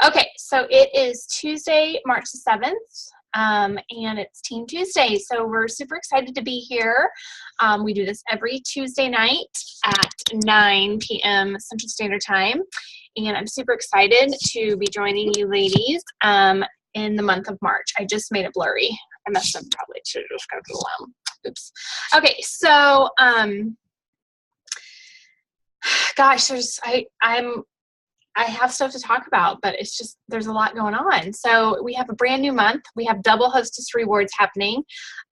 Okay, so it is Tuesday, March the 7th, and it's Team Tuesday, so we're super excited to be here. We do this every Tuesday night at 9 p.m. Central Standard Time, and I'm super excited to be joining you ladies in the month of March. I just made it blurry. I messed up, probably should have just got to alone. Oops. Okay, so, gosh, I have stuff to talk about, but it's just, there's a lot going on. So we have a brand new month. We have double hostess rewards happening.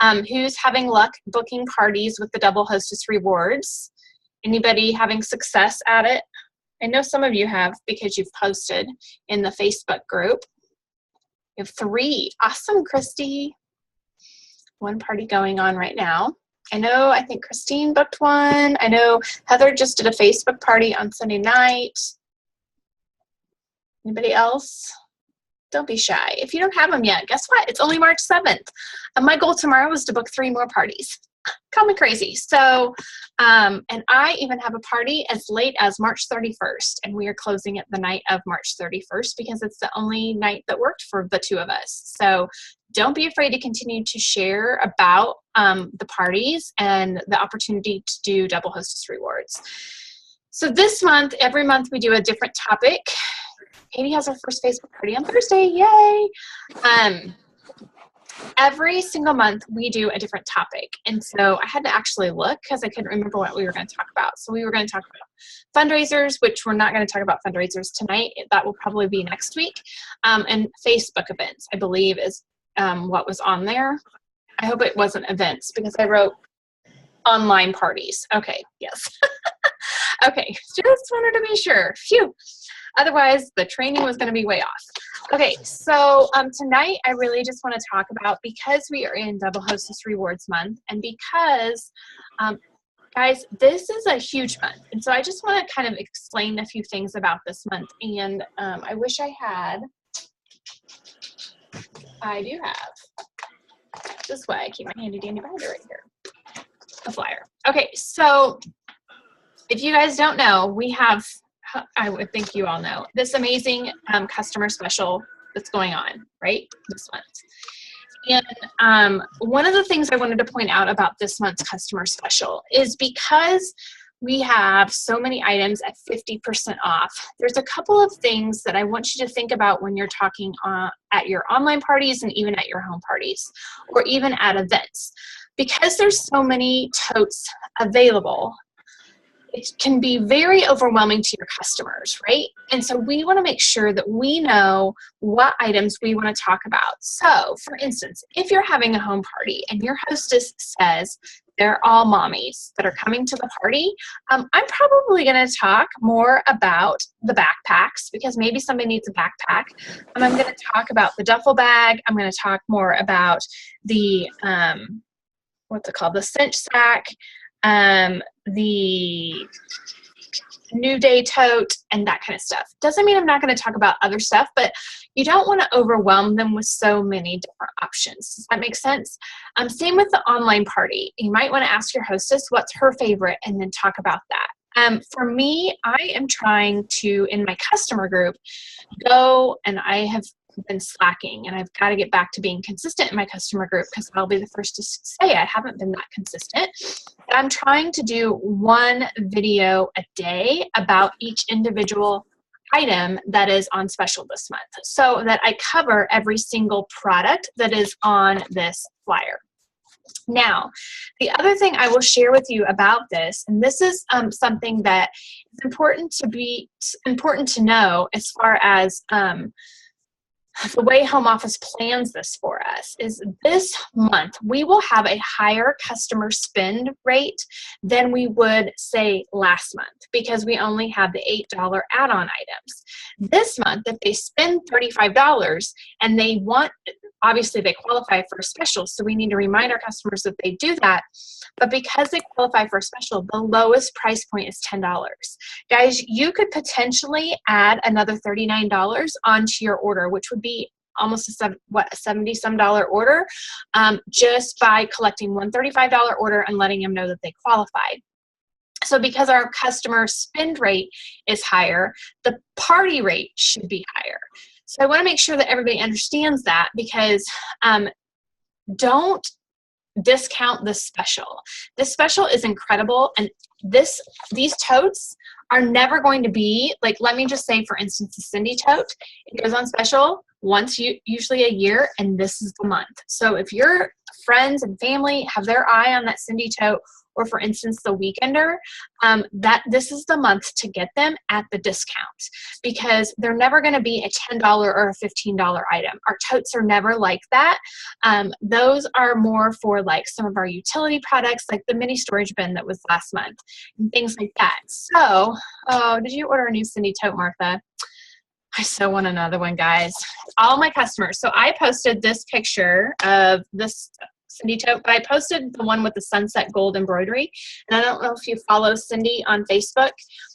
Who's having luck booking parties with the double hostess rewards? Anybody having success at it? I know some of you have because you've posted in the Facebook group. You have 3. Awesome, Christy. 1 party going on right now. I think Christine booked one. I know Heather just did a Facebook party on Sunday night. Anybody else? Don't be shy. If you don't have them yet, guess what? It's only March 7th. And my goal tomorrow is to book 3 more parties. Call me crazy. So, and I even have a party as late as March 31st. And we are closing it the night of March 31st because it's the only night that worked for the 2 of us. So don't be afraid to continue to share about the parties and the opportunity to do double hostess rewards. So this month, every month we do a different topic. Katie has her first Facebook party on Thursday. Yay! Every single month we do a different topic. And so I had to actually look because I couldn't remember what we were going to talk about. So we were going to talk about fundraisers, which we're not going to talk about fundraisers tonight. That will probably be next week. And Facebook events, I believe, is what was on there. I hope it wasn't events because I wrote online parties. Okay, yes. Okay, just wanted to be sure. Phew. Otherwise, the training was going to be way off. Okay, so tonight I really just want to talk about, because we are in Double Hostess Rewards Month, and because, guys, this is a huge month. And so I just want to kind of explain a few things about this month. And I wish I had, I do have, this way I keep my handy dandy binder right here, a flyer. Okay, so if you guys don't know, we have, I would think you all know, this amazing customer special that's going on, right, this month. And one of the things I wanted to point out about this month's customer special is because we have so many items at 50% off, there's a couple of things that I want you to think about when you're talking at your online parties and even at your home parties, or even at events. Because there's so many totes available, it can be very overwhelming to your customers, right? And so we want to make sure that we know what items we want to talk about. So, for instance, if you're having a home party and your hostess says they're all mommies that are coming to the party, I'm probably going to talk more about the backpacks because maybe somebody needs a backpack. And I'm going to talk about the duffel bag. I'm going to talk more about the, what's it called, the cinch sack, the New Day tote, and that kind of stuff. Doesn't mean I'm not going to talk about other stuff, but you don't want to overwhelm them with so many different options. Does that make sense? Same with the online party. You might want to ask your hostess what's her favorite and then talk about that. For me, I am trying to, in my customer group, go, and I have been slacking, and I've got to get back to being consistent in my customer group because I'll be the first to say I haven't been that consistent. But I'm trying to do 1 video a day about each individual item that is on special this month so that I cover every single product that is on this flyer. Now, the other thing I will share with you about this, and this is something that is important to know as far as the way home office plans this for us, is this month we will have a higher customer spend rate than we would say last month because we only have the $8 add-on items. This month, if they spend $35 and they want, obviously they qualify for a special, so we need to remind our customers that they do that. But because they qualify for a special, the lowest price point is $10. Guys, you could potentially add another $39 onto your order, which would be almost a $70-some order, just by collecting one $35 order and letting them know that they qualified. So because our customer spend rate is higher, the party rate should be higher. So I want to make sure that everybody understands that, because don't discount this special. This special is incredible, and these totes are never going to be like, let me just say, for instance, the Cindy tote, it goes on special once, usually a year, and this is the month. So if your friends and family have their eye on that Cindy tote, or for instance, the Weekender, this is the month to get them at the discount, because they're never going to be a $10 or a $15 item. Our totes are never like that. Those are more for like some of our utility products, like the mini storage bin that was last month, and things like that. So, oh, did you order a new Cindy tote, Martha? I so want another one, guys. All my customers. So I posted this picture of this Cindy tote, but I posted the one with the sunset gold embroidery. And I don't know if you follow Cindy on Facebook,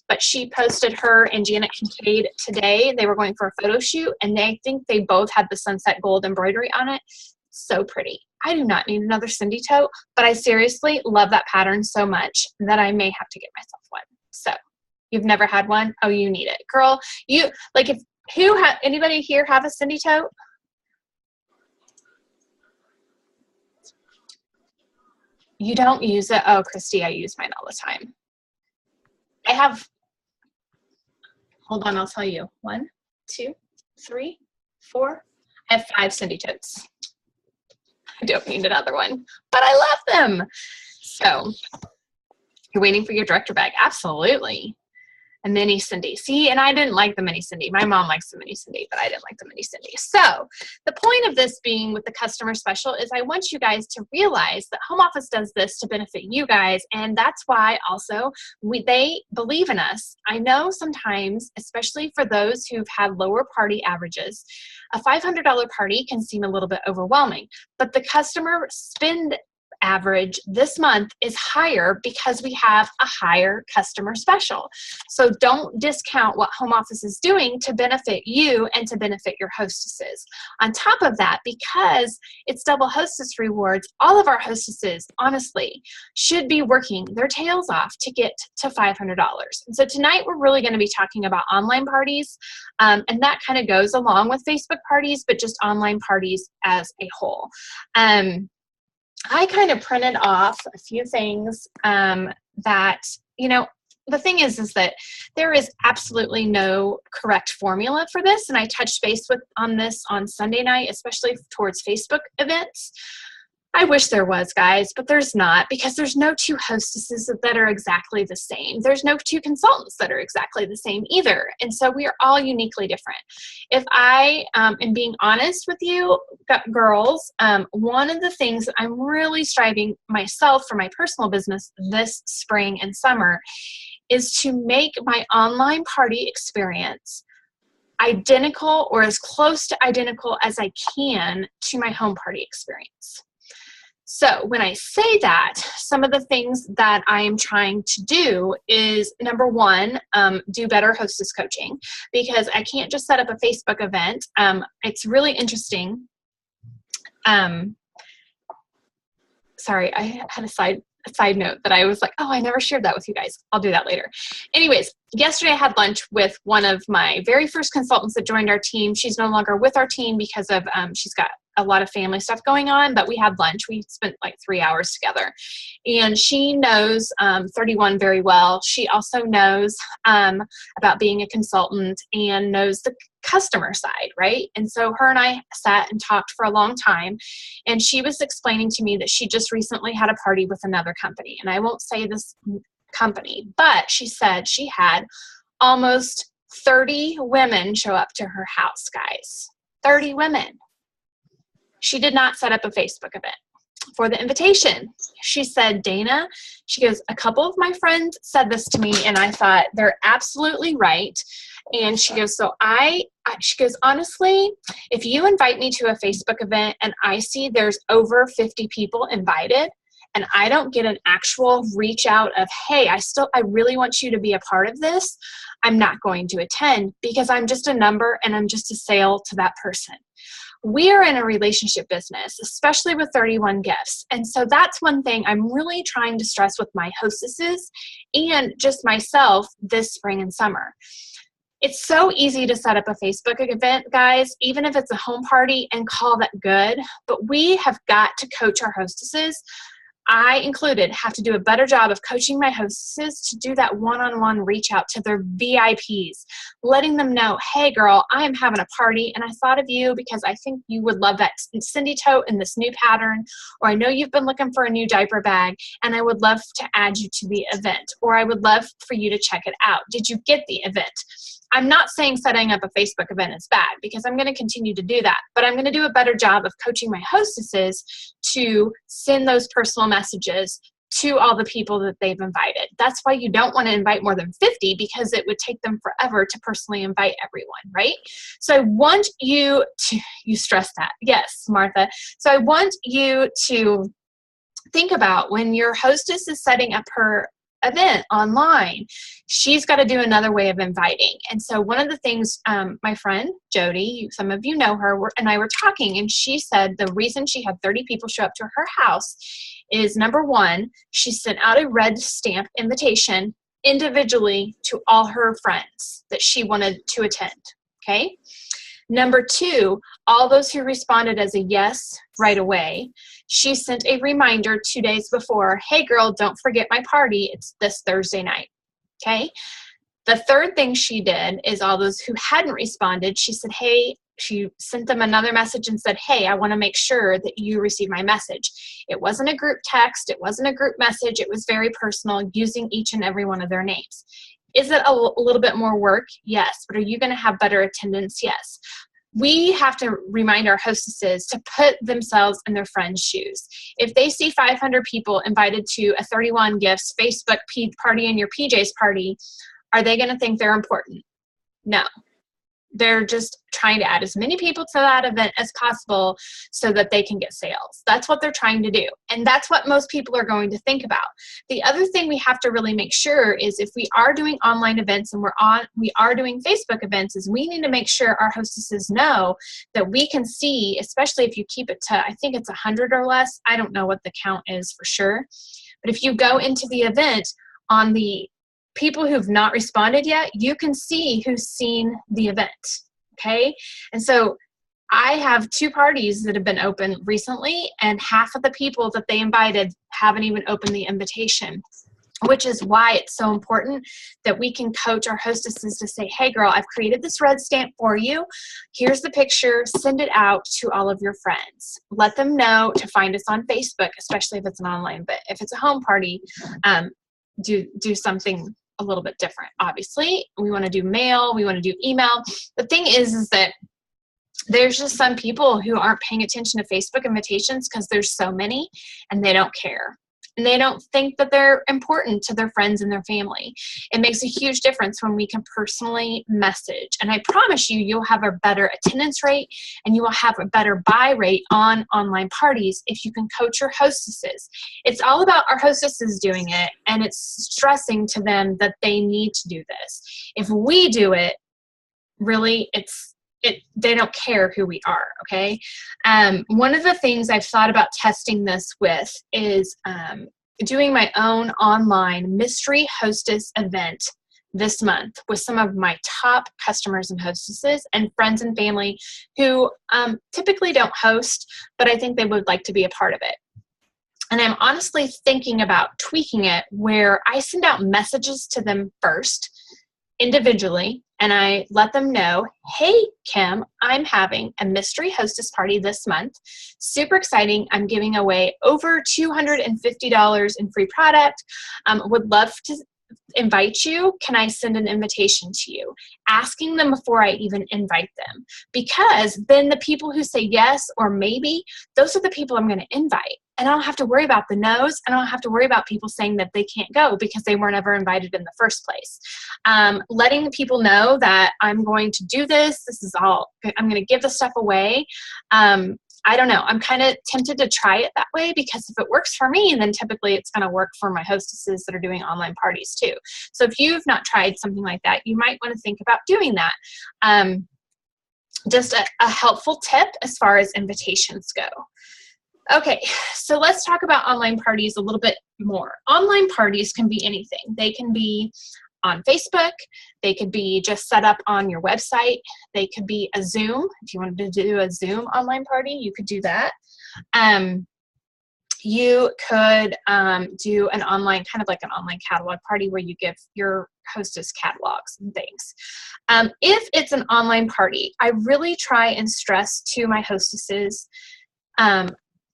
but she posted her and Janet Kincaid today. They were going for a photo shoot, and I think they both had the sunset gold embroidery on it. So pretty. I do not need another Cindy tote, but I seriously love that pattern so much that I may have to get myself one. So you've never had one? Oh, you need it. Girl, you like, if anybody here have a Cindy tote? You don't use it? Oh, Christy, I use mine all the time. I have, hold on, I'll tell you. 1, 2, 3, 4. I have 5 Cindy totes. I don't need another one, but I love them. So you're waiting for your director bag. Absolutely. A mini Cindy. See, and I didn't like the mini Cindy. My mom likes the mini Cindy, but I didn't like the mini Cindy. So the point of this being with the customer special is I want you guys to realize that home office does this to benefit you guys. And that's why also they believe in us. I know sometimes, especially for those who've had lower party averages, a $500 party can seem a little bit overwhelming, but the customer spend average this month is higher because we have a higher customer special. So don't discount what home office is doing to benefit you and to benefit your hostesses. On top of that, because it's double hostess rewards, all of our hostesses, honestly, should be working their tails off to get to $500. And so tonight we're really going to be talking about online parties, and that kind of goes along with Facebook parties, but just online parties as a whole. I kind of printed off a few things that, you know, the thing is that there is absolutely no correct formula for this. And I touched base on this on Sunday night, especially towards Facebook events. I wish there was, guys, but there's not, because there's no 2 hostesses that are exactly the same. There's no 2 consultants that are exactly the same either. And so we are all uniquely different. If I am being honest with you, girls, one of the things that I'm really striving myself for my personal business this spring and summer is to make my online party experience identical, or as close to identical as I can, to my home party experience. So when I say that, some of the things that I am trying to do is, number one, do better hostess coaching, because I can't just set up a Facebook event. It's really interesting. Sorry, I had a side note that I was like, oh, I never shared that with you guys. I'll do that later. Anyways, yesterday I had lunch with one of my very first consultants that joined our team. She's no longer with our team because of, she's got a lot of family stuff going on, but we had lunch. We spent like 3 hours together, and she knows 31 very well. She also knows about being a consultant and knows the customer side, right? And so her and I sat and talked for a long time, and she was explaining to me that she just recently had a party with another company, and I won't say this company, but she said she had almost 30 women show up to her house, guys. 30 women. She did not set up a Facebook event for the invitation. She said, Dana, she goes, a couple of my friends said this to me, and I thought they're absolutely right. And she goes, she goes, honestly, if you invite me to a Facebook event and I see there's over 50 people invited, and I don't get an actual reach out of, hey, I really want you to be a part of this, I'm not going to attend, because I'm just a number and I'm just a sale to that person. We are in a relationship business, especially with 31 gifts. And so that's one thing I'm really trying to stress with my hostesses and just myself this spring and summer. It's so easy to set up a Facebook event, guys, even if it's a home party, and call that good. But we have got to coach our hostesses. I included have to do a better job of coaching my hostesses to do that one-on-one reach out to their VIPs, letting them know, hey girl, I am having a party and I thought of you because I think you would love that Cindy tote in this new pattern, or I know you've been looking for a new diaper bag and I would love to add you to the event, or I would love for you to check it out. Did you get the event? I'm not saying setting up a Facebook event is bad, because I'm going to continue to do that, but I'm going to do a better job of coaching my hostesses to send those personal messages to all the people that they've invited. That's why you don't want to invite more than 50, because it would take them forever to personally invite everyone, right? So I want you to, you stress that. Yes, Martha. So I want you to think about when your hostess is setting up her event online, she's got to do another way of inviting. And so one of the things, my friend Jody, some of you know her, and I were talking, and she said the reason she had 30 people show up to her house is, number one, she sent out a red stamp invitation individually to all her friends that she wanted to attend. Okay. Number two, all those who responded as a yes right away, she sent a reminder 2 days before, hey girl, don't forget my party. It's this Thursday night. Okay. The third thing she did is all those who hadn't responded, she said, hey, she sent them another message and said, hey, I want to make sure that you receive my message. It wasn't a group text. It wasn't a group message. It was very personal, using each and every one of their names. Is it a little bit more work? Yes. But are you going to have better attendance? Yes. We have to remind our hostesses to put themselves in their friends' shoes. If they see 500 people invited to a 31 gifts Facebook party in your PJs party, are they going to think they're important? No. They're just trying to add as many people to that event as possible so that they can get sales. That's what they're trying to do. And that's what most people are going to think about. The other thing we have to really make sure is, if we are doing online events and we are doing Facebook events, is we need to make sure our hostesses know that we can see, especially if you keep it to, I think it's 100 or less. I don't know what the count is for sure. But if you go into the event, on the people who've not responded yet, you can see who's seen the event, okay? And so I have 2 parties that have been open recently, and half of the people that they invited haven't even opened the invitation, which is why it's so important that we can coach our hostesses to say, hey girl, I've created this red stamp for you. Here's the picture. Send it out to all of your friends. Let them know to find us on Facebook, especially if it's an online, but if it's a home party, do something a little bit different. Obviously, we want to do mail, we want to do email. The thing is that there's just some people who aren't paying attention to Facebook invitations because there's so many, and they don't care. And they don't think that they're important to their friends and their family. It makes a huge difference when we can personally message. And I promise you, you'll have a better attendance rate, and you will have a better buy rate on online parties if you can coach your hostesses. It's all about our hostesses doing it, and it's stressing to them that they need to do this. If we do it, really, they don't care who we are, okay? One of the things I've thought about testing this with is doing my own online mystery hostess event this month with some of my top customers and hostesses and friends and family who typically don't host, but I think they would like to be a part of it. And I'm honestly thinking about tweaking it where I send out messages to them first, individually, and I let them know, hey, Kim, I'm having a mystery hostess party this month. Super exciting. I'm giving away over $250 in free product. Would love to invite you. Can I send an invitation to you? Asking them before I even invite them. Because then the people who say yes or maybe, those are the people I'm going to invite. And I don't have to worry about the no's. I don't have to worry about people saying that they can't go because they weren't ever invited in the first place. Letting people know that I'm going to do this. This is all, I'm going to give the stuff away. I don't know. I'm kind of tempted to try it that way, because if it works for me, then typically it's going to work for my hostesses that are doing online parties too. So if you've not tried something like that, you might want to think about doing that. Just a helpful tip as far as invitations go. Okay, so let's talk about online parties a little bit more. Online parties can be anything. They can be on Facebook. They could be just set up on your website. They could be a Zoom. If you wanted to do a Zoom online party, you could do that. You could do an online, kind of like an online catalog party where you give your hostess catalogs and things. If it's an online party, I really try and stress to my hostesses,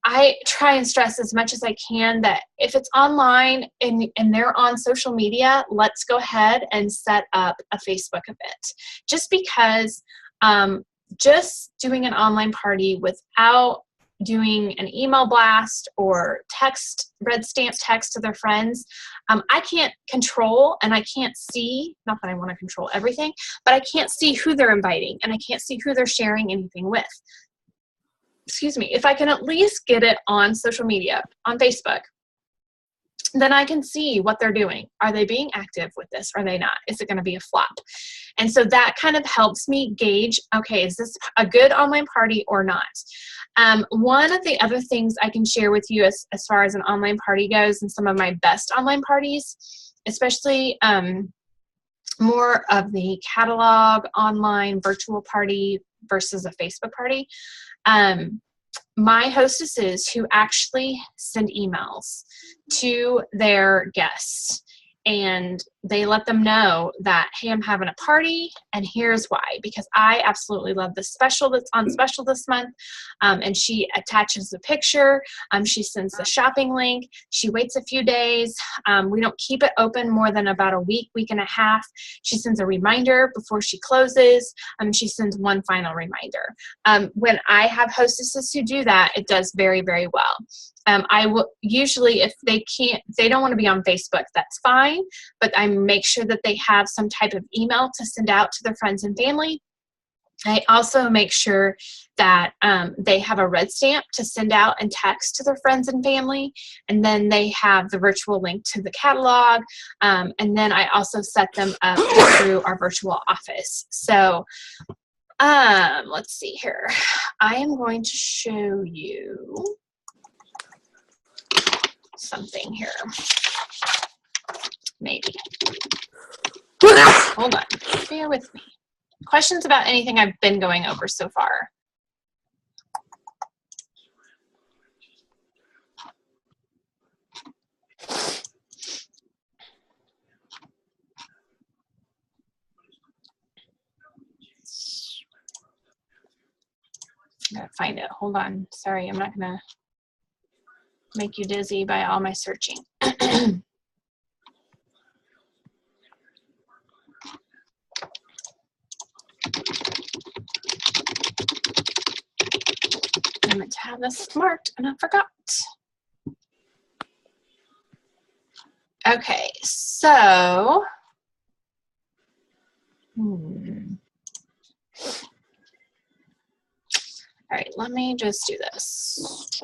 I try and stress as much as I can that if it's online and they're on social media, let's go ahead and set up a Facebook event. Just because just doing an online party without doing an email blast or text, red stamp text to their friends, I can't control and I can't see, not that I want to control everything, but I can't see who they're inviting and I can't see who they're sharing anything with. Excuse me. If I can at least get it on social media, on Facebook, then I can see what they're doing. Are they being active with this? Are they not? Is it going to be a flop? And so that kind of helps me gauge, okay, is this a good online party or not? One of the other things I can share with you as far as an online party goes, and some of my best online parties, especially more of the catalog online virtual party versus a Facebook party, my hostesses who actually send emails to their guests and they let them know that, hey, I'm having a party and here's why, because I absolutely love the special that's on special this month. And she attaches the picture. She sends the shopping link. She waits a few days. We don't keep it open more than about a week, week and a half. She sends a reminder before she closes. She sends one final reminder. When I have hostesses who do that, it does very, very well. I will usually, if they don't want to be on Facebook, that's fine, but I make sure that they have some type of email to send out to their friends and family. I also make sure that they have a red stamp to send out and text to their friends and family, and then they have the virtual link to the catalog, and then I also set them up through our virtual office. So let's see here. I am going to show you something here. Maybe. Hold on. Bear with me. Questions about anything I've been going over so far? I gotta find it. Hold on. Sorry, I'm not gonna make you dizzy by all my searching. I meant to have this marked and I forgot. Okay, so all right, let me just do this.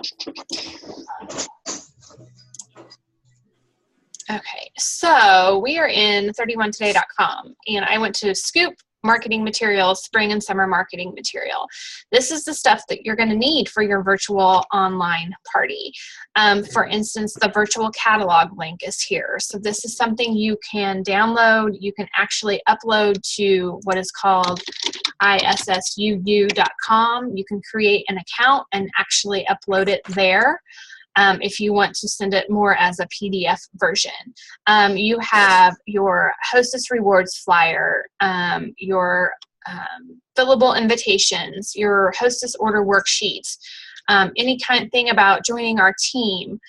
Okay, so we are in 31today.com, and I went to Scoop marketing material, spring and summer marketing material. This is the stuff that you're going to need for your virtual online party. For instance, the virtual catalog link is here. So this is something you can download. You can actually upload to what is called issuu.com. You can create an account and actually upload it there. If you want to send it more as a PDF version. You have your Hostess Rewards flyer, your fillable invitations, your Hostess Order worksheets, any kind of thing about joining our team.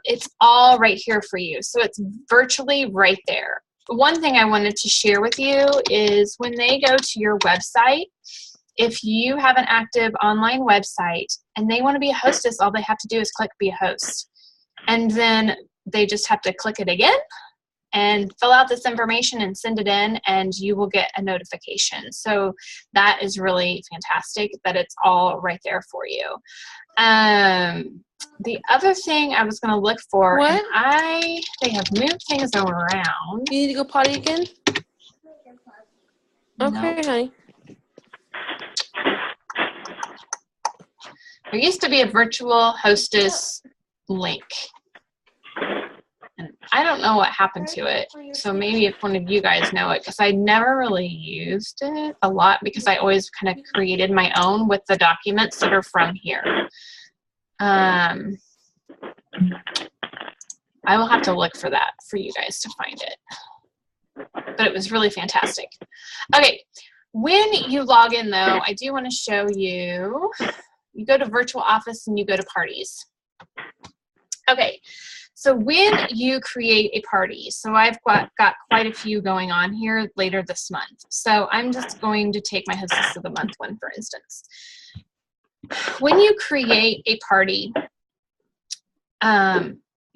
It's all right here for you. So it's virtually right there. One thing I wanted to share with you is when they go to your website, if you have an active online website and they want to be a hostess, all they have to do is click be a host. And then they just have to click it again and fill out this information and send it in, and you will get a notification. So that is really fantastic that it's all right there for you. The other thing I was going to look for, what? And they have moved things around. You need to go potty again? Okay, honey. There used to be a virtual hostess link. And I don't know what happened to it. So maybe if one of you guys know it, because I never really used it a lot because I always kind of created my own with the documents that are from here. I will have to look for that for you guys to find it. But it was really fantastic. Okay, when you log in though, I do want to show you, you go to virtual office and you go to parties. Okay, so when you create a party, so I've got quite a few going on here later this month. So I'm just going to take my Hostess of the Month one, for instance. When you create a party,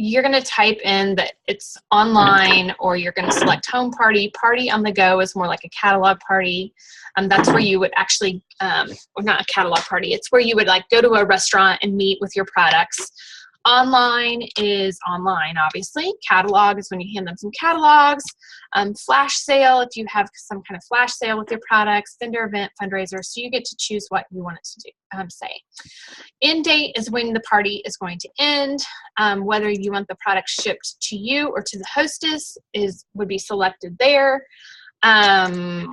you're going to type in that it's online, or you're going to select home party. Party on the go is more like a catalog party. That's where you would actually, or not a catalog party, it's where you would like go to a restaurant and meet with your products. Online is online, obviously. Catalog is when you hand them some catalogs. Flash sale, if you have some kind of flash sale with your products. Vendor event, fundraiser, so you get to choose what you want it to do, say. End date is when the party is going to end. Whether you want the product shipped to you or to the hostess would be selected there. That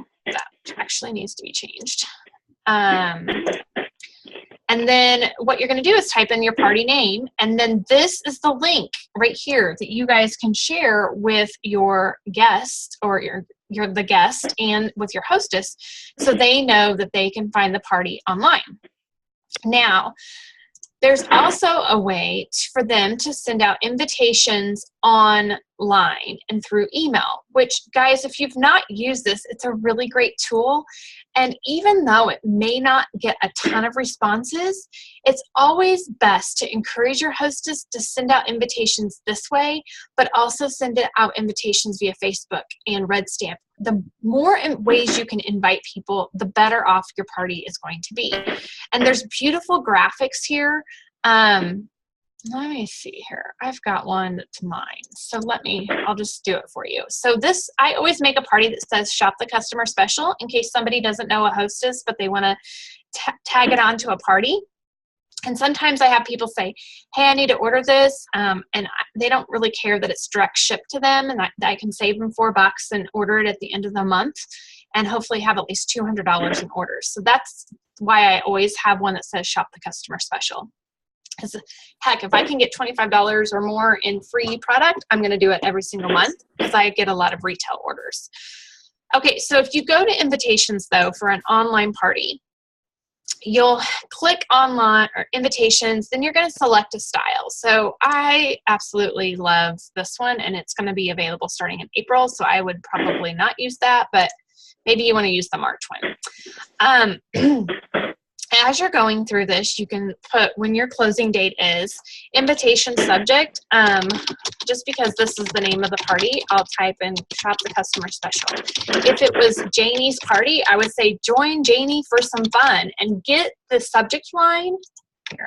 actually needs to be changed. And then what you're going to do is type in your party name, and then this is the link right here that you guys can share with your guest, or the guest, and with your hostess, so they know that they can find the party online. Now, there's also a way for them to send out invitations online and through email, which, guys, if you've not used this, it's a really great tool. And even though it may not get a ton of responses, it's always best to encourage your hostess to send out invitations this way, but also send out invitations via Facebook and Red Stamp. The more ways you can invite people, the better off your party is going to be. And there's beautiful graphics here. Let me see here. I've got one that's mine. So I'll just do it for you. So this, I always make a party that says shop the customer special in case somebody doesn't know a hostess, but they want to tag it onto a party. And sometimes I have people say, hey, I need to order this. And they don't really care that it's direct shipped to them, and I can save them $4 and order it at the end of the month and hopefully have at least $200 in orders. So that's why I always have one that says shop the customer special. Because heck, if I can get $25 or more in free product, I'm going to do it every single month because I get a lot of retail orders. Okay, so if you go to invitations, though, for an online party, you'll click online or invitations, then you're going to select a style. So I absolutely love this one, and it's going to be available starting in April, so I would probably not use that, but maybe you want to use the March one. As you're going through this, you can put when your closing date is, invitation subject. Just because this is the name of the party, I'll type in shop the customer special. If it was Janie's party, I would say join Janie for some fun, and get the subject line here.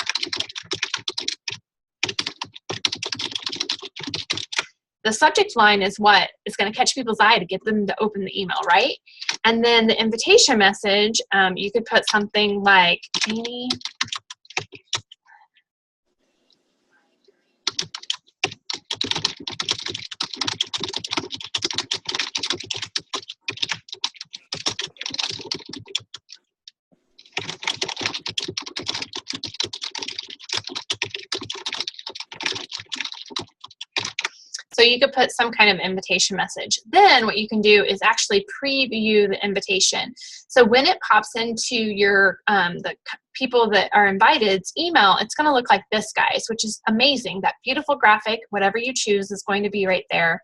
The subject line is what is going to catch people's eye to get them to open the email, right? And then the invitation message, you could put something like, Janie, so you could put some kind of invitation message. Then what you can do is actually preview the invitation. So when it pops into your the people that are invited's email, it's going to look like this, guys, which is amazing. That beautiful graphic, whatever you choose, is going to be right there.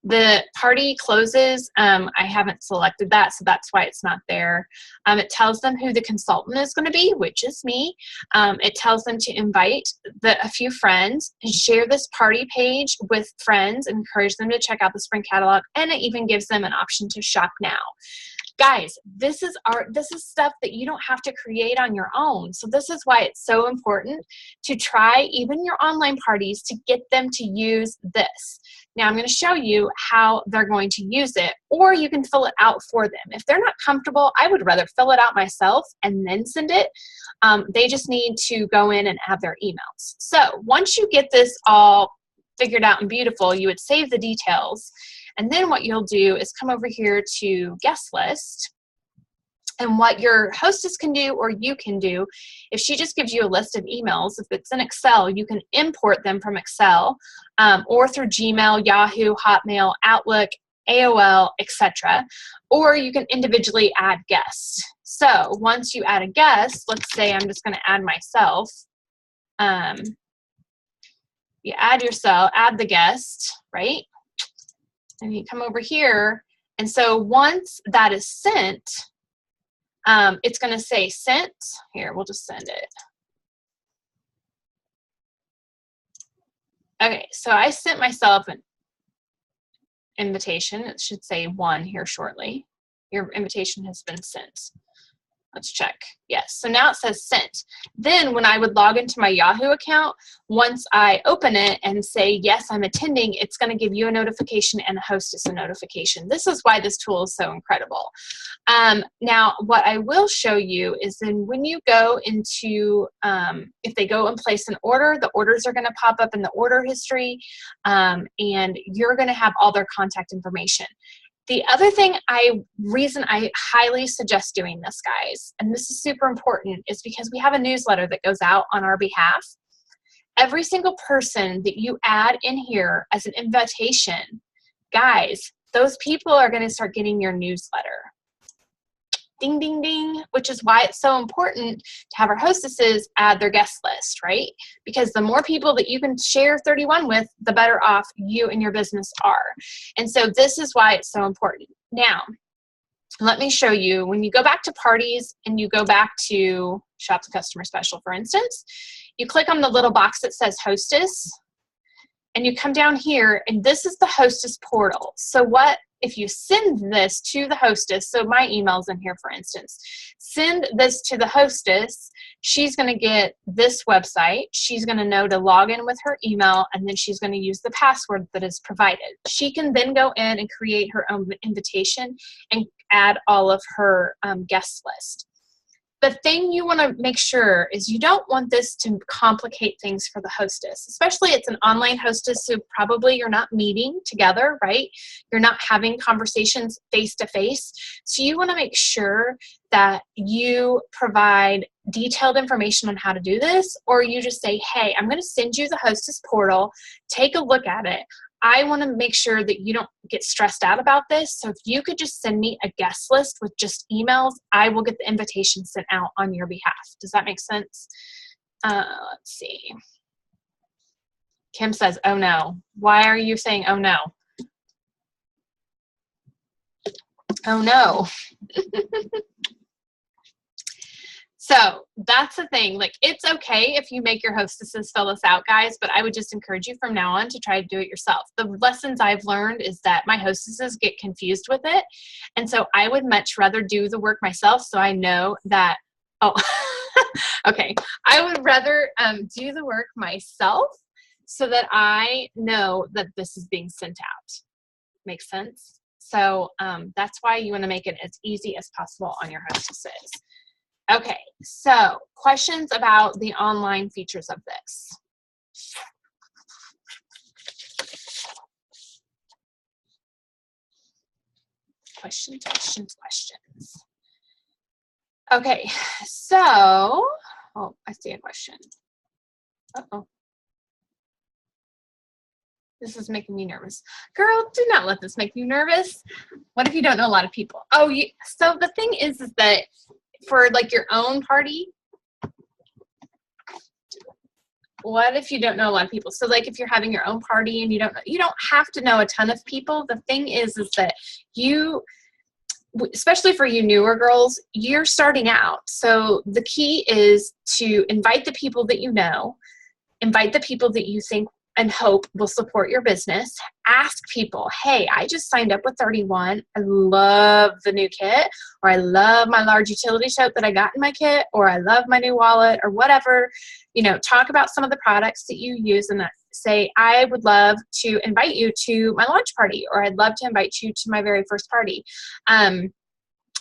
The party closes. I haven't selected that, so that's why it's not there. It tells them who the consultant is going to be, which is me. It tells them to invite a few friends and share this party page with friends, encourage them to check out the spring catalog, and it even gives them an option to shop now. Guys, this is stuff that you don't have to create on your own. So this is why it's so important to try even your online parties to get them to use this. Now I'm going to show you how they're going to use it, or you can fill it out for them. If they're not comfortable, I would rather fill it out myself and then send it. They just need to go in and add their emails. So once you get this all figured out and beautiful, you would save the details. And then what you'll do is come over here to Guestlist. And what your hostess can do, or you can do, if she just gives you a list of emails, if it's in Excel, you can import them from Excel or through Gmail, Yahoo, Hotmail, Outlook, AOL, etc. Or you can individually add guests. So once you add a guest, let's say I'm just going to add myself. You add yourself, add the guest, right? And you come over here. And so once that is sent, it's going to say sent. Here, we'll just send it. Okay, so I sent myself an invitation. It should say 1 here shortly. Your invitation has been sent. Let's check. Yes, so now it says sent. Then when I would log into my Yahoo account, once I open it and say, yes, I'm attending, it's going to give you a notification and the hostess a notification. This is why this tool is so incredible. Now, what I will show you is then when you go into, if they go and place an order, the orders are going to pop up in the order history, and you're going to have all their contact information. The other reason I highly suggest doing this, guys, and this is super important, is because we have a newsletter that goes out on our behalf. Every single person that you add in here as an invitation, guys, those people are going to start getting your newsletter. Ding, ding, ding, which is why it's so important to have our hostesses add their guest list, right? Because the more people that you can share 31 with, the better off you and your business are. And so this is why it's so important. Now, let me show you, when you go back to parties and you go back to Shop the Customer Special, for instance, you click on the little box that says Hostess, and you come down here, and this is the Hostess Portal. So what if you send this to the hostess, so my email's in here, for instance, send this to the hostess, she's going to get this website, she's going to know to log in with her email, and then she's going to use the password that is provided. She can then go in and create her own invitation and add all of her guest list. The thing you want to make sure is you don't want this to complicate things for the hostess, especially it's an online hostess, so probably you're not meeting together, right? You're not having conversations face to face. So you want to make sure that you provide detailed information on how to do this, or you just say, hey, I'm going to send you the Hostess Portal, take a look at it. I want to make sure that you don't get stressed out about this. So if you could just send me a guest list with just emails, I will get the invitation sent out on your behalf. Does that make sense? Let's see. Kim says, oh no. Why are you saying, oh no? Oh no. So that's the thing. Like, it's okay if you make your hostesses fill this out, guys, but I would just encourage you from now on to try to do it yourself. The lessons I've learned is that my hostesses get confused with it. And so I would much rather do the work myself, so I know that, oh, okay. I would rather do the work myself so that I know that this is being sent out. Makes sense? So that's why you want to make it as easy as possible on your hostesses. Okay, so questions about the online features of this. Questions. Okay, so, oh, I see a question. Uh-oh. This is making me nervous. Girl, do not let this make you nervous. What if you don't know a lot of people? Oh, so the thing is that for like your own party, what if you don't know a lot of people? So like if you're having your own party and you don't have to know a ton of people. The thing is that you, especially for you newer girls, you're starting out. So the key is to invite the people that you know, invite the people that you think and hope will support your business. Ask people, hey, I just signed up with 31. I love the new kit, or I love my large utility tote that I got in my kit, or I love my new wallet, or whatever. You know, talk about some of the products that you use and say, I would love to invite you to my launch party, or I'd love to invite you to my very first party. And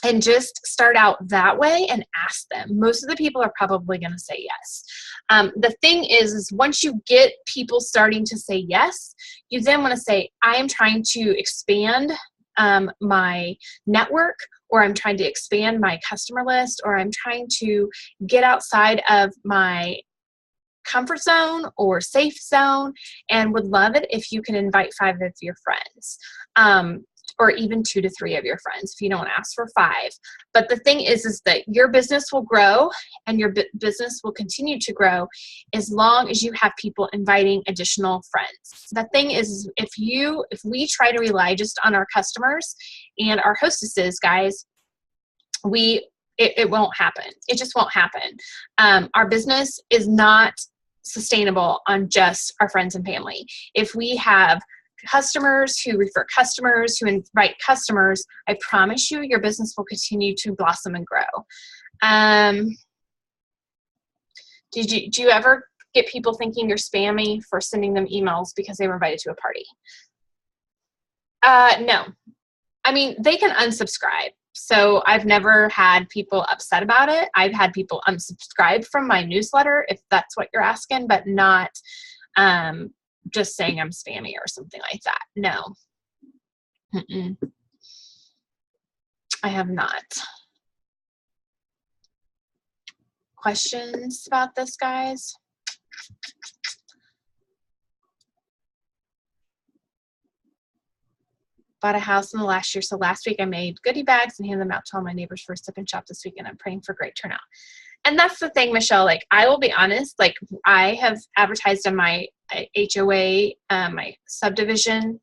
And just start out that way and ask them. Most of the people are probably going to say yes. The thing is once you get people starting to say yes, you then want to say, I am trying to expand my network, or I'm trying to expand my customer list, or I'm trying to get outside of my comfort zone or safe zone, and would love it if you can invite 5 of your friends. Or even 2 to 3 of your friends if you don't ask for 5. But the thing is that your business will grow and your business will continue to grow as long as you have people inviting additional friends. The thing is, if we try to rely just on our customers and our hostesses, guys, it won't happen. It just won't happen. Our business is not sustainable on just our friends and family. If we have customers who refer customers who invite customers, I promise you your business will continue to blossom and grow. Do you ever get people thinking you're spammy for sending them emails because they were invited to a party? No. I mean, they can unsubscribe. So I've never had people upset about it. I've had people unsubscribe from my newsletter, if that's what you're asking, but not just saying I'm spammy or something like that. No. I have not. Questions about this, guys? Bought a house in the last year. So last week I made goodie bags and handed them out to all my neighbors for a sip and shop this week, and I'm praying for great turnout. And that's the thing, Michelle, like I will be honest, like I have advertised on my HOA, my subdivision,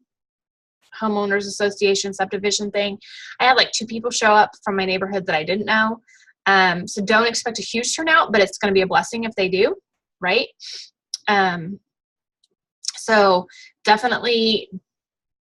homeowners association subdivision thing. I had like 2 people show up from my neighborhood that I didn't know. So don't expect a huge turnout, but it's going to be a blessing if they do, right? So definitely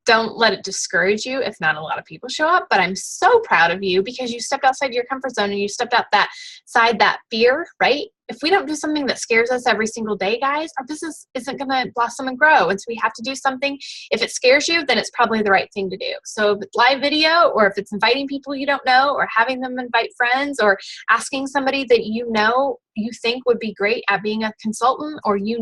don't let it discourage you if not a lot of people show up, but I'm so proud of you because you stepped outside your comfort zone and you stepped outside that fear, right? If we don't do something that scares us every single day, guys, our business isn't going to blossom and grow. And so we have to do something. If it scares you, then it's probably the right thing to do. So if it's live video, or if it's inviting people you don't know, or having them invite friends, or asking somebody that you know you think would be great at being a consultant, or you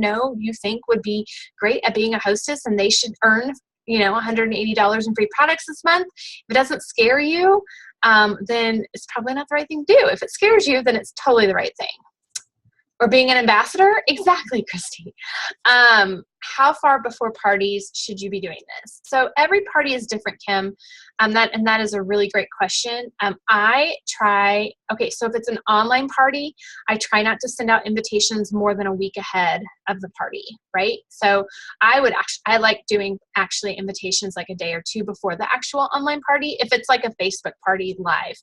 think would be great at being a hostess and they should earn $180 in free products this month. If it doesn't scare you, then it's probably not the right thing to do. If it scares you, then it's totally the right thing. Or being an ambassador? Exactly, Christy. How far before parties should you be doing this? So every party is different, Kim. That is a really great question. So if it's an online party, I try not to send out invitations more than a week ahead of the party, right? So I like doing actually invitations like a day or 2 before the actual online party, if it's like a Facebook party live.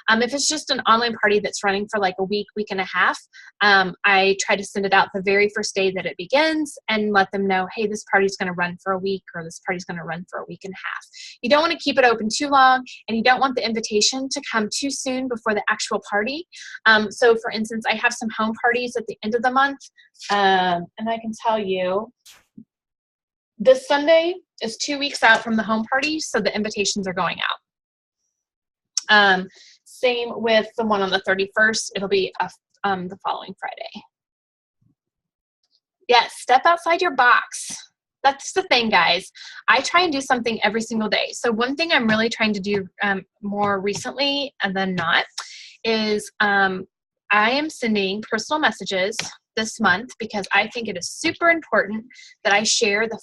If it's just an online party that's running for like a week and a half, I try to send it out the very first day that it begins and let them know, hey, this party's going to run for a week, or this party's going to run for a week and a half. You don't want to keep it open too long, and you don't want the invitation to come too soon before the actual party. So for instance, I have some home parties at the end of the month, and I can tell you this Sunday is 2 weeks out from the home party, so the invitations are going out. Same with the one on the 31st. It'll be the following Friday. Yes, step outside your box. That's the thing, guys. I try and do something every single day. So one thing I'm really trying to do more recently than not is I am sending personal messages this month because I think it is super important that I share the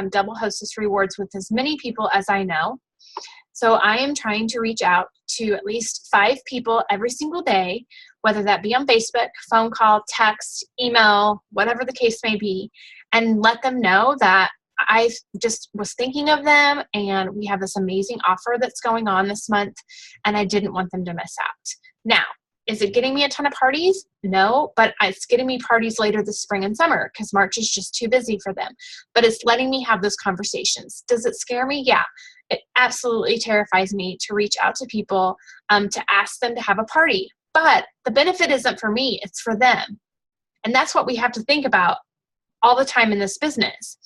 Double Hostess rewards with as many people as I know. So I am trying to reach out to at least 5 people every single day, whether that be on Facebook, phone call, text, email, whatever the case may be, and let them know that I just was thinking of them and we have this amazing offer that's going on this month and I didn't want them to miss out. Now, is it getting me a ton of parties? No, but it's getting me parties later this spring and summer because March is just too busy for them. But it's letting me have those conversations. Does it scare me? Yeah. It absolutely terrifies me to reach out to people to ask them to have a party. But the benefit isn't for me, it's for them. And that's what we have to think about all the time in this business.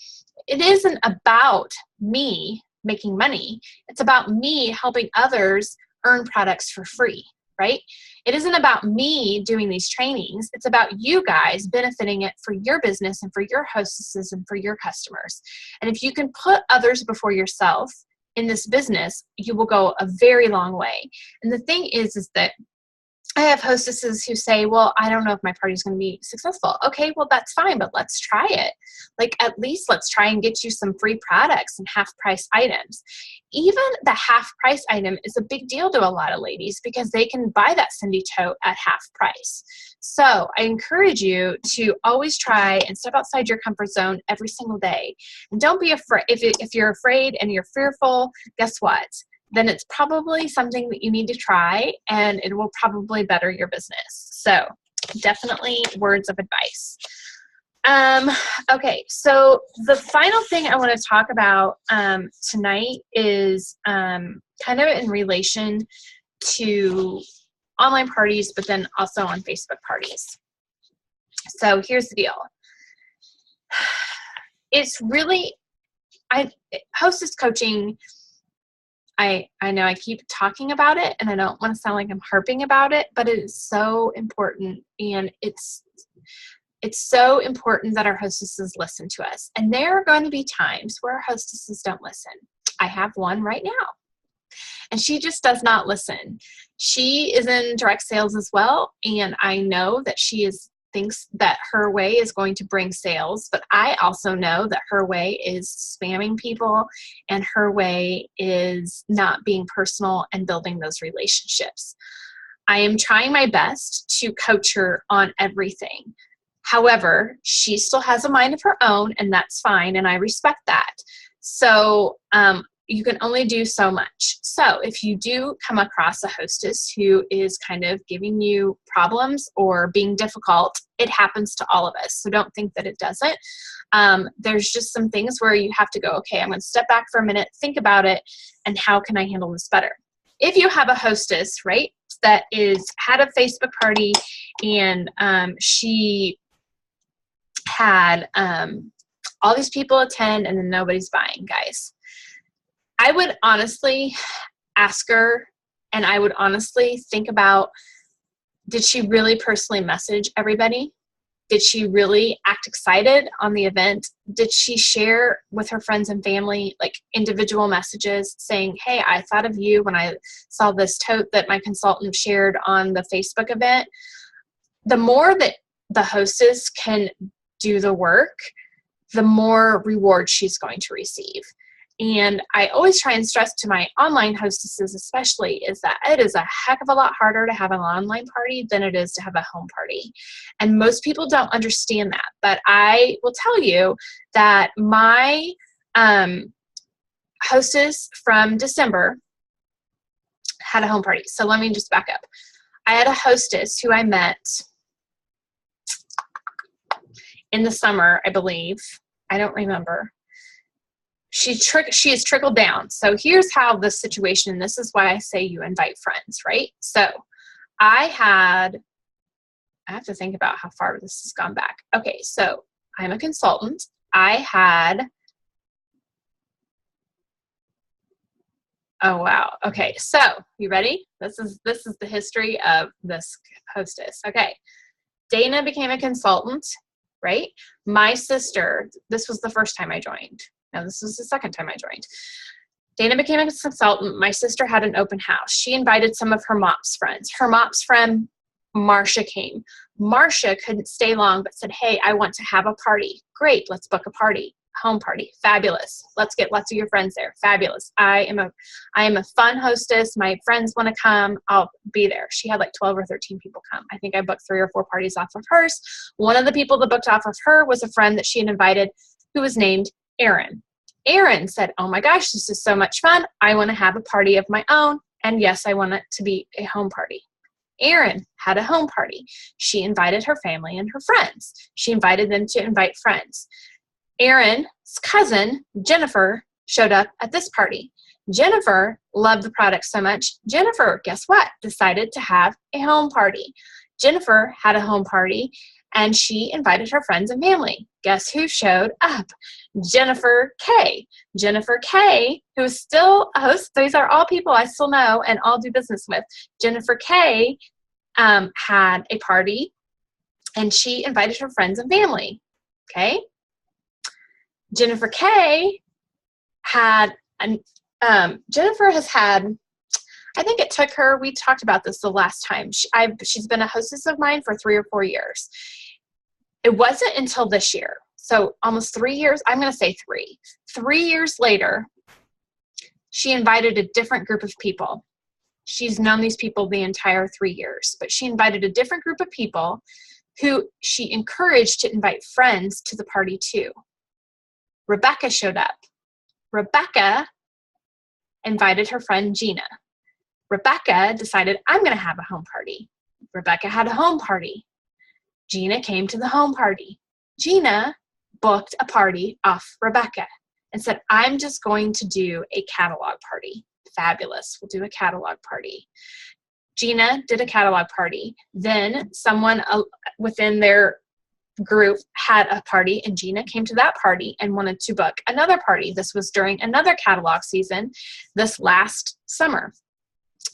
It isn't about me making money. It's about me helping others earn products for free, right? It isn't about me doing these trainings. It's about you guys benefiting it for your business and for your hostesses and for your customers. And if you can put others before yourself in this business, you will go a very long way. And the thing is that I have hostesses who say, well, I don't know if my party is going to be successful. Okay, well, that's fine, but let's try it. Like, at least let's try and get you some free products and half price items. Even the half price item is a big deal to a lot of ladies because they can buy that Cindy tote at half price. So I encourage you to always try and step outside your comfort zone every single day. And don't be afraid. If you're afraid and you're fearful, guess what? Then it's probably something that you need to try, and it will probably better your business. So definitely words of advice. Okay, so the final thing I want to talk about tonight is kind of in relation to online parties, but then also on Facebook parties. So here's the deal. It's really, hostess coaching, I know I keep talking about it and I don't want to sound like I'm harping about it, but it is so important, and it's so important that our hostesses listen to us. And there are going to be times where our hostesses don't listen. I have one right now, and she just does not listen. She is in direct sales as well, and I know that she thinks that her way is going to bring sales, but I also know that her way is spamming people, and her way is not being personal and building those relationships. I am trying my best to coach her on everything. However, she still has a mind of her own, and that's fine, and I respect that. So you can only do so much. So if you do come across a hostess who is kind of giving you problems or being difficult, it happens to all of us. So don't think that it doesn't. There's just some things where you have to go, okay, I'm going to step back for a minute, think about it, and how can I handle this better? If you have a hostess, right, that had a Facebook party and she had all these people attend and then nobody's buying, guys, I would honestly ask her, and I would honestly think about, did she really personally message everybody? Did she really act excited on the event? Did she share with her friends and family like individual messages saying, hey, I thought of you when I saw this tote that my consultant shared on the Facebook event? The more that the hostess can do the work, the more reward she's going to receive. And I always try and stress to my online hostesses especially is that it is a heck of a lot harder to have an online party than it is to have a home party. And most people don't understand that. But I will tell you that my hostess from December had a home party. So let me just back up. I had a hostess who I met in the summer, I believe. I don't remember. She has trickled down. So here's how the situation, and this is why I say you invite friends, right? So I have to think about how far this has gone back. Okay, so I'm a consultant. Oh, wow. Okay, so you ready? This is the history of this hostess. Okay, Dana became a consultant, right? My sister, this was the first time I joined. Now, this was the second time I joined. Dana became a consultant. My sister had an open house. She invited some of her MOPS friends. Her MOPS friend, Marcia, came. Marcia couldn't stay long, but said, hey, I want to have a party. Great, let's book a party. Home party. Fabulous. Let's get lots of your friends there. Fabulous. I am a fun hostess. My friends want to come. I'll be there. She had like 12 or 13 people come. I think I booked 3 or 4 parties off of hers. One of the people that booked off of her was a friend that she had invited who was named Erin. Erin said, oh my gosh, this is so much fun. I want to have a party of my own. And yes, I want it to be a home party. Erin had a home party. She invited her family and her friends. She invited them to invite friends. Erin's cousin, Jennifer, showed up at this party. Jennifer loved the product so much. Jennifer, guess what? Decided to have a home party. Jennifer had a home party, and she invited her friends and family. Guess who showed up? Jennifer K. Jennifer K, who is still a host. These are all people I still know and all do business with. Jennifer K had a party, and she invited her friends and family. Okay. Jennifer K had, Jennifer has had, I think it took her, we talked about this the last time. She's been a hostess of mine for 3 or 4 years. It wasn't until this year, so almost 3 years, I'm going to say 3. 3 years later, she invited a different group of people. She's known these people the entire 3 years, but she invited a different group of people who she encouraged to invite friends to the party too. Rebecca showed up. Rebecca invited her friend Gina. Rebecca decided, I'm going to have a home party. Rebecca had a home party. Gina came to the home party. Gina booked a party off Rebecca and said, I'm just going to do a catalog party. Fabulous. We'll do a catalog party. Gina did a catalog party. Then someone within their group had a party, and Gina came to that party and wanted to book another party. This was during another catalog season this last summer.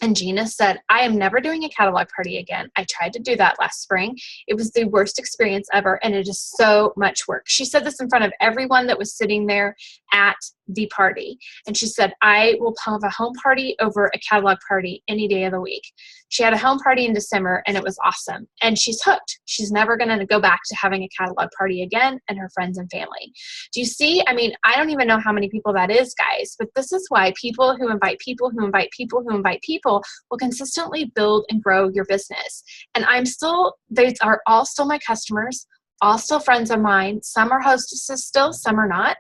And Gina said, I am never doing a catalog party again. I tried to do that last spring. It was the worst experience ever, and it is so much work. She said this in front of everyone that was sitting there at the party. And she said, I will have a home party over a catalog party any day of the week. She had a home party in December, and it was awesome. And she's hooked. She's never going to go back to having a catalog party again, and her friends and family. Do you see? I mean, I don't even know how many people that is, guys, but this is why people who invite people who invite people who invite people will consistently build and grow your business. And they are all still my customers, all still friends of mine. Some are hostesses still, some are not.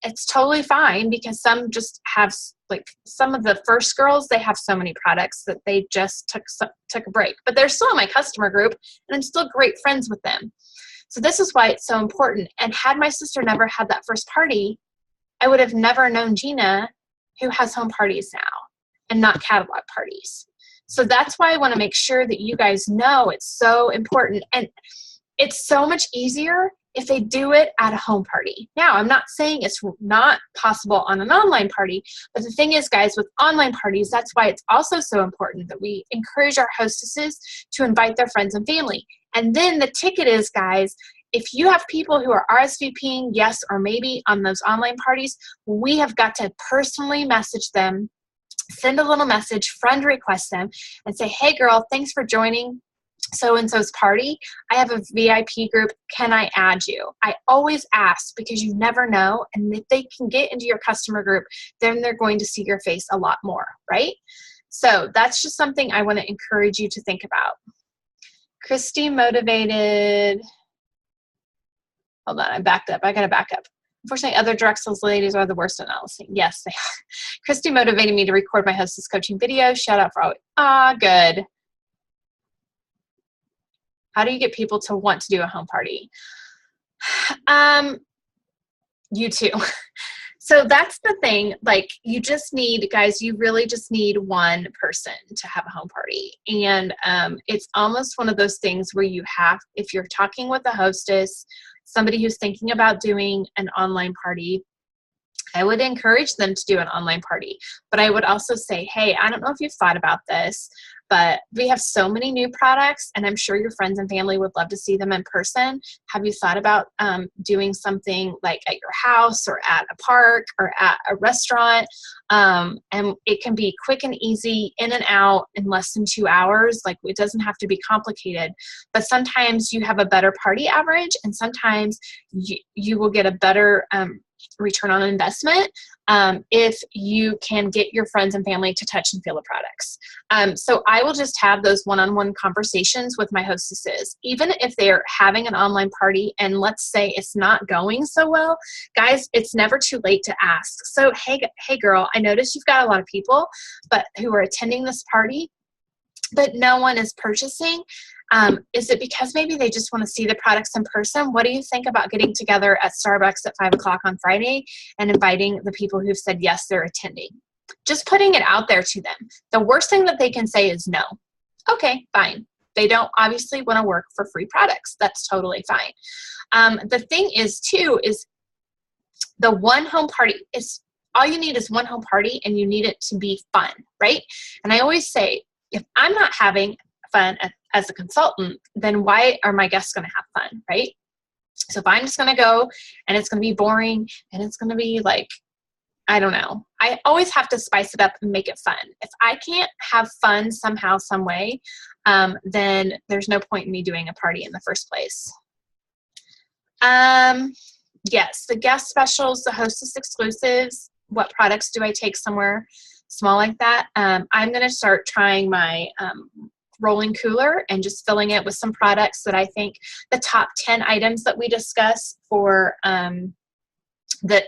It's totally fine, because some just have, like some of the first girls, they have so many products that they just took a break. But they're still in my customer group, and I'm still great friends with them. So this is why it's so important. And had my sister never had that first party, I would have never known Gina, who has home parties now and not catalog parties. So that's why I want to make sure that you guys know it's so important. And it's so much easier if they do it at a home party. Now, I'm not saying it's not possible on an online party, but the thing is, guys, with online parties, that's why it's also so important that we encourage our hostesses to invite their friends and family. And then the ticket is, guys, if you have people who are RSVPing yes or maybe on those online parties, we have got to personally message them, send a little message, friend request them, and say, hey girl, thanks for joining so-and-so's party. I have a VIP group. Can I add you? I always ask, because you never know. And if they can get into your customer group, then they're going to see your face a lot more, right? So that's just something I want to encourage you to think about. Christy motivated. Hold on, I backed up. I got to back up. Unfortunately, other Drexel's ladies are the worst at analyzing. Yes, they are. Christy motivated me to record my hostess coaching video. Shout out for always. Good. How do you get people to want to do a home party? You too. So that's the thing. Like, you just need, guys, you really just need one person to have a home party. And it's almost one of those things where you have, if you're talking with a hostess, somebody who's thinking about doing an online party, I would encourage them to do an online party. But I would also say, hey, I don't know if you've thought about this, but we have so many new products, and I'm sure your friends and family would love to see them in person. Have you thought about doing something like at your house or at a park or at a restaurant? And it can be quick and easy, in and out in less than 2 hours. Like, it doesn't have to be complicated, but sometimes you have a better party average, and sometimes you will get a better return on investment if you can get your friends and family to touch and feel the products. So I will just have those one-on-one conversations with my hostesses, even if they're having an online party and let's say it's not going so well. Guys, it's never too late to ask. So, hey girl, I noticed you've got a lot of people who are attending this party, but no one is purchasing. Is it because maybe they just want to see the products in person? What do you think about getting together at Starbucks at 5 o'clock on Friday and inviting the people who've said yes, they're attending? Just putting it out there to them. The worst thing that they can say is no. Okay, fine. they don't obviously want to work for free products. That's totally fine. The thing is too, is the one home party is all you need is one home party, and you need it to be fun, right? And I always say, if I'm not having fun as a consultant, then why are my guests going to have fun, right? So if I'm just going to go and it's going to be boring and it's going to be like, I don't know, I always have to spice it up and make it fun. If I can't have fun somehow, some way, then there's no point in me doing a party in the first place. Yes, the guest specials, the hostess exclusives, what products do I take somewhere small like that? I'm going to start trying my rolling cooler and just filling it with some products that I think the top 10 items that we discuss for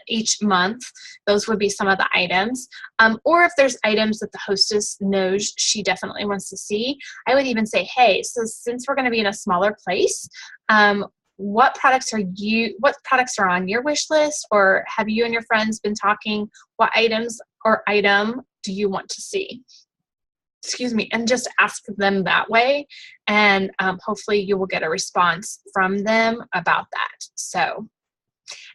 each month, those would be some of the items. Or if there's items that the hostess knows she definitely wants to see, I would even say, hey, so since we're going to be in a smaller place, what products are on your wish list, or have you and your friends been talking? What items or item do you want to see? Excuse me, and just ask them that way, and hopefully you will get a response from them about that. So,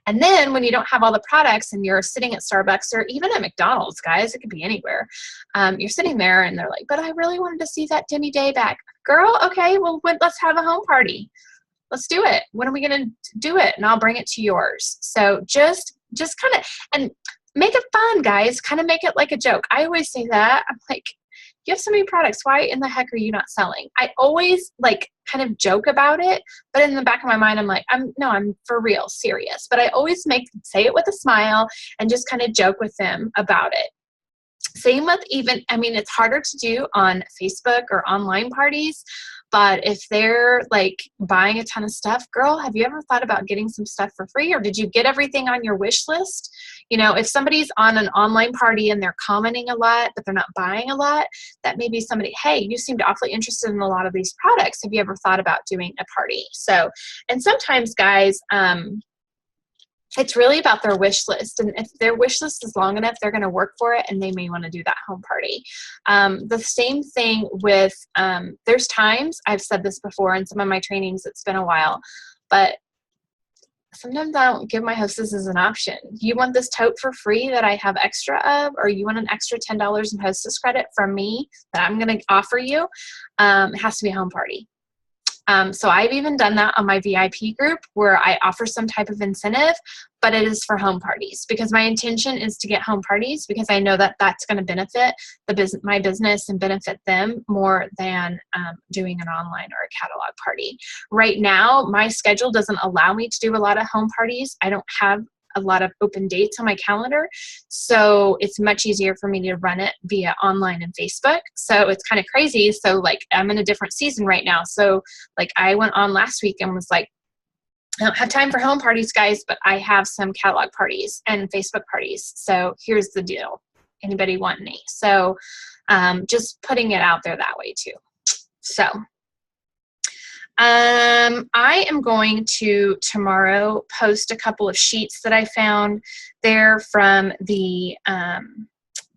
and then when you don't have all the products and you're sitting at Starbucks or even at McDonald's, guys, it could be anywhere. You're sitting there and they're like, but I really wanted to see that Demi Day bag. Girl, okay, well, let's have a home party. Let's do it. When are we going to do it? And I'll bring it to yours. So just kind of, and make it fun, guys. Kind of make it like a joke. I always say that. I'm like, you have so many products. Why in the heck are you not selling? I always like kind of joke about it, but in the back of my mind, I'm like, I'm for real, serious. But I always say it with a smile and just kind of joke with them about it. Same with it's harder to do on Facebook or online parties, but if they're like buying a ton of stuff, girl, have you ever thought about getting some stuff for free, or did you get everything on your wish list? If somebody's on an online party and they're commenting a lot, but they're not buying a lot, that may be somebody, hey, you seemed awfully interested in a lot of these products. Have you ever thought about doing a party? So, and sometimes guys, it's really about their wish list. And if their wish list is long enough, they're going to work for it, and they may want to do that home party. The same thing with, there's times, I've said this before in some of my trainings, it's been a while, but sometimes I don't give my hostesses an option. You want this tote for free that I have extra of, or you want an extra $10 in hostess credit from me that I'm going to offer you? It has to be a home party. So I've even done that on my VIP group where I offer some type of incentive, but it is for home parties, because my intention is to get home parties, because I know that that's going to benefit my business and benefit them more than doing an online or a catalog party. Right now, my schedule doesn't allow me to do a lot of home parties. I don't have a lot of open dates on my calendar. So it's much easier for me to run it via online and Facebook. So it's kind of crazy. So like I'm in a different season right now. So like I went on last week and was like, I don't have time for home parties, guys, but I have some catalog parties and Facebook parties. So here's the deal. Anybody want any? So just putting it out there that way too. So I am going to tomorrow post a couple of sheets that I found there from the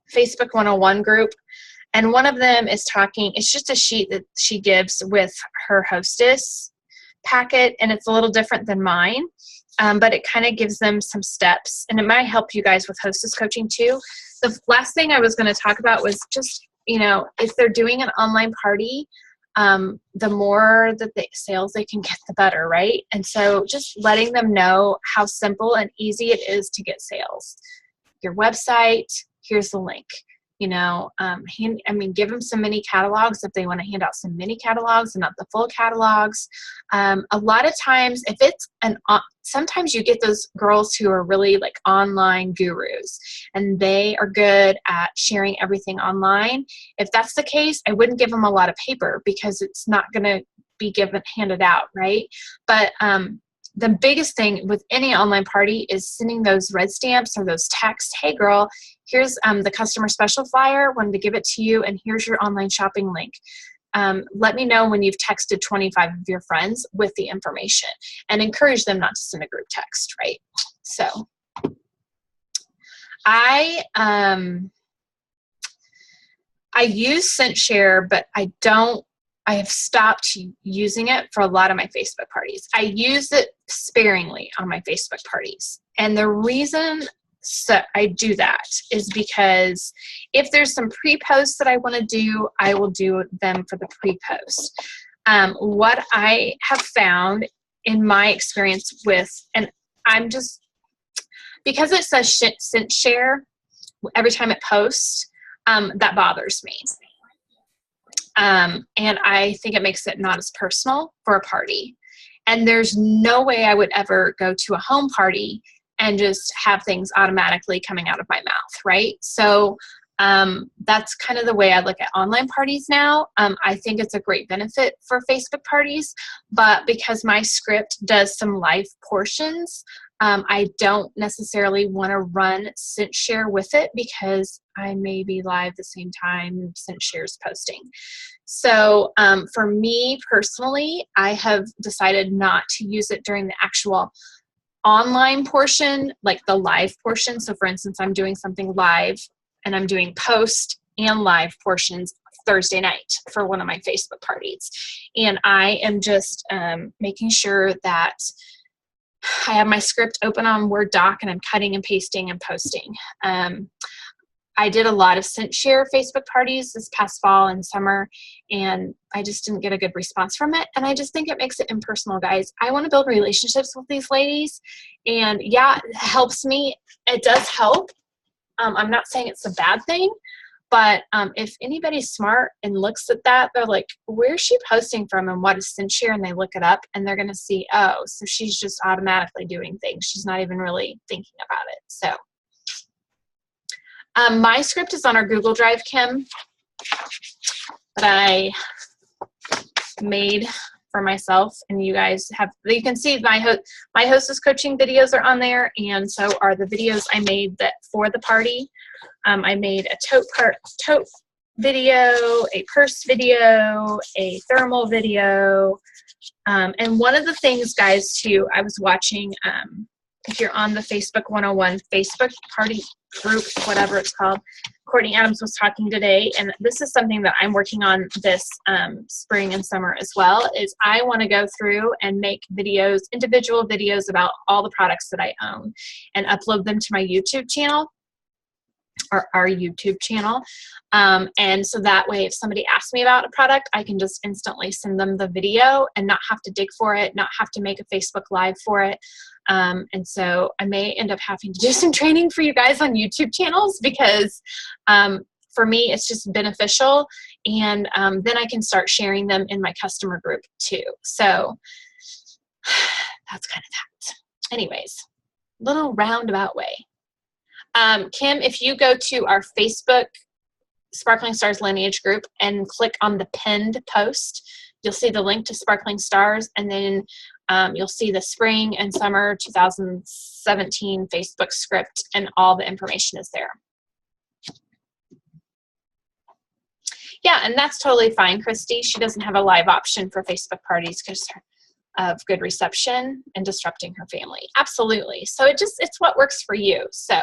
Facebook 101 group. And one of them is it's just a sheet that she gives with her hostess packet, and it's a little different than mine, but it kind of gives them some steps, and it might help you guys with hostess coaching too. The last thing I was going to talk about was just, if they're doing an online party, the more that the sales they can get, the better, right? And so just letting them know how simple and easy it is to get sales. Your website, here's the link. Give them some mini catalogs if they want to hand out some mini catalogs and not the full catalogs. A lot of times, if it's sometimes you get those girls who are really like online gurus, and they are good at sharing everything online. If that's the case, I wouldn't give them a lot of paper, because it's not going to be handed out, right? But the biggest thing with any online party is sending those red stamps or those texts. Hey girl, here's the customer special flyer, wanted to give it to you, and here's your online shopping link. Let me know when you've texted 25 of your friends with the information, and encourage them not to send a group text, right? So I use ScentShare, but I don't I have stopped using it for a lot of my Facebook parties. I use it sparingly on my Facebook parties. And the reason I do that is because if there's some pre-posts that I want to do, I will do them for the pre-post. What I have found in my experience with, and I'm just, because it says sent share every time it posts, that bothers me. And I think it makes it not as personal for a party. And there's no way I would ever go to a home party and just have things automatically coming out of my mouth, right? So that's kind of the way I look at online parties now. I think it's a great benefit for Facebook parties, but because my script does some live portions, I don't necessarily want to run sent share with it because I may be live the same time sent share's posting. So for me personally, I have decided not to use it during the actual online portion, like the live portion. So for instance, I'm doing something live and I'm doing post and live portions Thursday night for one of my Facebook parties. And I am just making sure that I have my script open on Word doc and I'm cutting and pasting and posting. I did a lot of sent share Facebook parties this past fall and summer, and I just didn't get a good response from it. And I just think it makes it impersonal, guys. I want to build relationships with these ladies, and yeah, it helps me. It does help. I'm not saying it's a bad thing, but if anybody's smart and looks at that, they're like, where's she posting from and what is sent share? And they look it up and they're going to see, oh, so she's just automatically doing things. She's not even really thinking about it. So my script is on our Google Drive, Kim, that I made for myself, and you guys you can see my hostess coaching videos are on there, and so are the videos I made for the party. I made a tote video, a purse video, a thermal video, and one of the things, guys, too, I was watching, if you're on the Facebook 101 Facebook party group, whatever it's called, Courtney Adams was talking today, and this is something that I'm working on this spring and summer as well, is I want to go through and make videos, individual videos about all the products that I own and upload them to my YouTube channel, or our YouTube channel. And so that way, if somebody asks me about a product, I can just instantly send them the video and not have to dig for it, not have to make a Facebook Live for it. And so I may end up having to do some training for you guys on YouTube channels because for me, it's just beneficial. And then I can start sharing them in my customer group too. So that's kind of that. Anyways, little roundabout way. Kim, if you go to our Facebook Sparkling Stars Lineage group and click on the pinned post, you'll see the link to Sparkling Stars, and then you'll see the spring and summer 2017 Facebook script, and all the information is there. Yeah, and that's totally fine, Christy. She doesn't have a live option for Facebook parties because of good reception and disrupting her family. Absolutely. So it's what works for you. So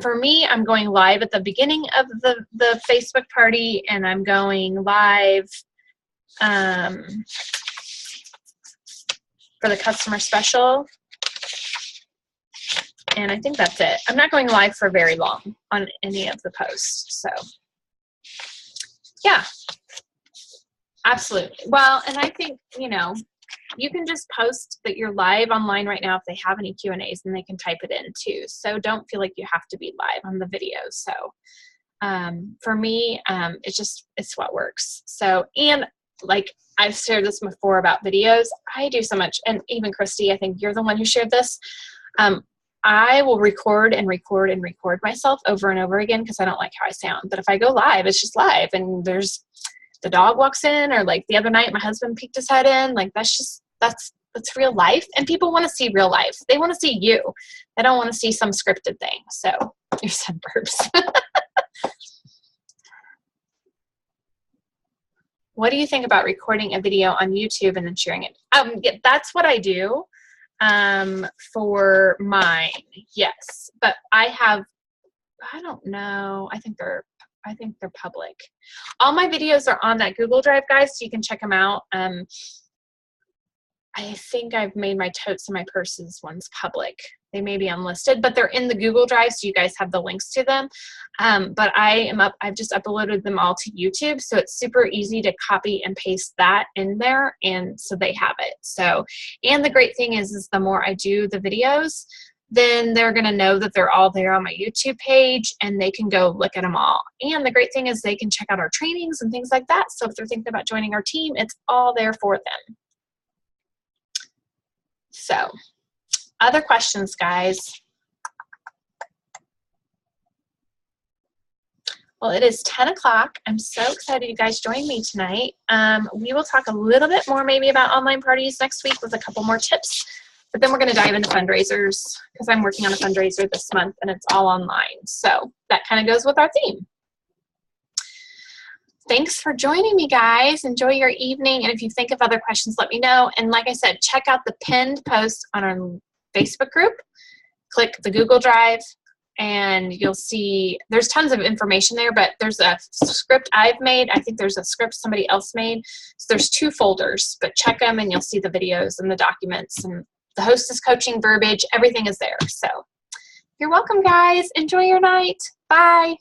for me, I'm going live at the beginning of the Facebook party, and I'm going live for the customer special. And I think that's it. I'm not going live for very long on any of the posts. So yeah, absolutely. Well, and I think, you can just post that you're live online right now if they have any Q&As, and they can type it in too. So don't feel like you have to be live on the video. So for me, it's what works. So, and like I've shared this before about videos, I do so much, and even Christy, I think you're the one who shared this. I will record and record and record myself over and over again because I don't like how I sound. But if I go live, it's just live, and there's the dog walks in, or like the other night my husband peeked his head in. Like that's real life, and people want to see real life. They want to see you. They don't want to see some scripted thing. So your suburbs. What do you think about recording a video on YouTube and then sharing it? Yeah, that's what I do for mine. Yes, but I don't know. I think they're I think they're public. All my videos are on that Google Drive, guys, so you can check them out. I think I've made my totes and my purses ones public. They may be unlisted, but they're in the Google Drive, so you guys have the links to them. But I've just uploaded them all to YouTube, so it's super easy to copy and paste that in there, and so they have it. So, and the great thing is the more I do the videos, then they're going to know that they're all there on my YouTube page, and they can go look at them all. And the great thing is they can check out our trainings and things like that. So if they're thinking about joining our team, it's all there for them. So, other questions, guys? Well, it is 10 o'clock. I'm so excited you guys joined me tonight. We will talk a little bit more maybe about online parties next week with a couple more tips. But then we're going to dive into fundraisers because I'm working on a fundraiser this month and it's all online. So that kind of goes with our theme. Thanks for joining me, guys. Enjoy your evening. And if you think of other questions, let me know. And like I said, check out the pinned post on our Facebook group. Click the Google Drive and you'll see there's tons of information there, but there's a script I've made. I think there's a script somebody else made. So there's 2 folders, but check them and you'll see the videos and the documents and the hostess coaching verbiage. Everything is there. So you're welcome, guys. Enjoy your night. Bye.